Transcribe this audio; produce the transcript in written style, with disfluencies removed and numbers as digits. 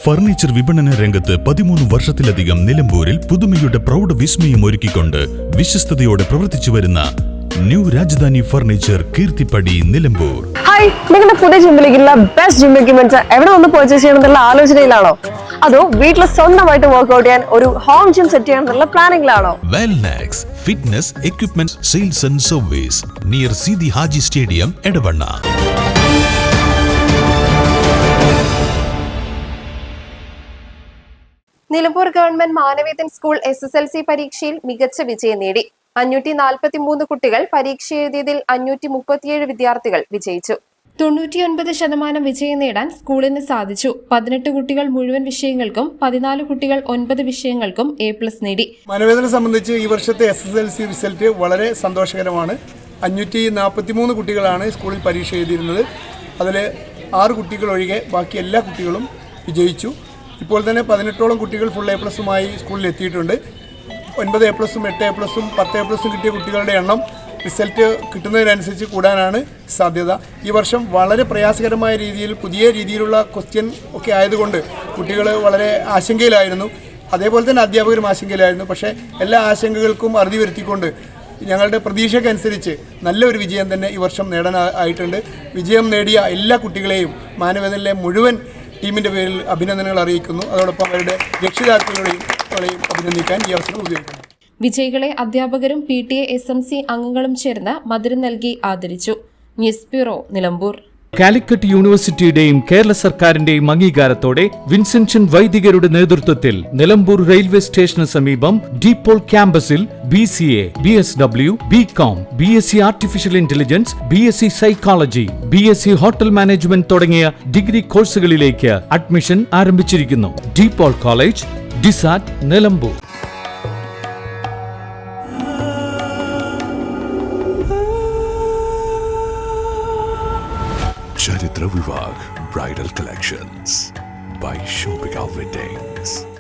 Furniture വിപണന രംഗത്ത് 13 വർഷത്തിലധികം നിലമ്പൂരിൽ പുതുമയുടെ പ്രൗഢ വിസ്മയം ഒരുക്കിക്കൊണ്ട് വിശ്വസ്തയോടെ പ്രവർത്തിച്ചു വരുന്ന new Rajadhani furniture Keerthippadi Nilambur. Hi, നിങ്ങളുടെ പുതിയ ജിമ്മിലേക്കുള്ള ബെസ്റ്റ് ജിം എക്യുപ്മെന്റ്സ് എവിടെ വന്ന് പർച്ചേസ് ചെയ്യണമെന്നുള്ള ആലോചനയിലാണോ? അതോ വീട്ടിൽ സ്വന്തമായിട്ട് വർക്ക്ഔട്ട് ചെയ്യാൻ ഒരു ഹോം ജിം സെറ്റ് ചെയ്യണമെന്നുള്ള പ്ലാനിംഗിലാണോ? Welnex fitness equipment sales and service near Sidi Haji stadium Edavanna. Nilambur government Manavedan school SSLC പരീക്ഷയിൽ മികച്ച വിജയം നേടി. 543 കുട്ടികൾ പരീക്ഷ എഴുതിയതിൽ 537 വിദ്യാർത്ഥികൾ വിജയിച്ചു. 99% വിജയം നേടാൻ സ്കൂളിന് സാധിച്ചു. 18 കുട്ടികൾ മുഴുവൻ വിഷയങ്ങൾക്കും 14 കുട്ടികൾ 9 വിഷയങ്ങൾക്കും A+ നേടി. മാനവേദനെ സംബന്ധിച്ച് ഈ വർഷത്തെ SSLC റിസൾട്ട് വളരെ സന്തോഷകരമാണ്. 543 കുട്ടികളാണ് സ്കൂളിൽ പരീക്ഷ എഴുതിയിരുന്നത്. അതിൽ 6 കുട്ടികൾ ഒഴികെ ബാക്കി എല്ലാ കുട്ടികളും വിജയിച്ചു. ഇപ്പോൾ തന്നെ 18ഓളം കുട്ടികൾ ഫുൾ A+മായി സ്കൂളിൽ എത്തിയിട്ടുണ്ട്. 9 A+, 8 A+, 10 A+ കിട്ടിയ കുട്ടികളുടെ എണ്ണം റിസൾട്ട് കിട്ടുന്നതിനനുസരിച്ച് കൂടാനാണ് സാധ്യത. ഈ വർഷം വളരെ പ്രയാസകരമായ രീതിയിൽ പുതിയ രീതിയിലുള്ള ക്വസ്റ്റ്യൻ ഒക്കെ ആയതുകൊണ്ട് കുട്ടികൾ വളരെ ആശങ്കയിലായിരുന്നു. അതേപോലെ തന്നെ അധ്യാപകരും ആശങ്കയിലായിരുന്നു. പക്ഷേ എല്ലാ ആശങ്കകൾക്കും അറുതി വരുത്തിക്കൊണ്ട് ഞങ്ങളുടെ പ്രതീക്ഷയ്ക്കനുസരിച്ച് നല്ലൊരു വിജയം തന്നെ ഈ വർഷം നേടാനായിട്ടുണ്ട്. വിജയം നേടിയ എല്ലാ കുട്ടികളെയും മാനവേദനിലെ മുഴുവൻ ടീമിൻ്റെ പേരിൽ അഭിനന്ദനങ്ങൾ അറിയിക്കുന്നു. അതോടൊപ്പം അവരുടെ രക്ഷിതാക്കളെയും അഭിനന്ദിക്കാൻ ഈ അവസരം ഉപയോഗിക്കുന്നു. വിജയികളെ അധ്യാപകരും PTA SMC അംഗങ്ങളും ചേർന്ന് മധുരം നൽകി ആദരിച്ചു. News bureau, Nilambur. കാലിക്കറ്റ് യൂണിവേഴ്സിറ്റിയുടെയും കേരള സർക്കാരിന്റെയും അംഗീകാരത്തോടെ വിൻസെൻഷൻ വൈദികരുടെ നേതൃത്വത്തിൽ നിലമ്പൂർ റെയിൽവേ സ്റ്റേഷന് സമീപം ഡീപോൾ ക്യാമ്പസിൽ BCA, BSW, BCom, BSc artificial intelligence, BSc psychology, BSc hotel management തുടങ്ങിയ ഡിഗ്രി കോഴ്സുകളിലേക്ക് അഡ്മിഷൻ ആരംഭിച്ചിരിക്കുന്നു. ഡീപോൾ കോളേജ്, ഡിസാറ്റ്, Nilambur. Charitra Vivag Bridal Collections by Shobhika Weddings.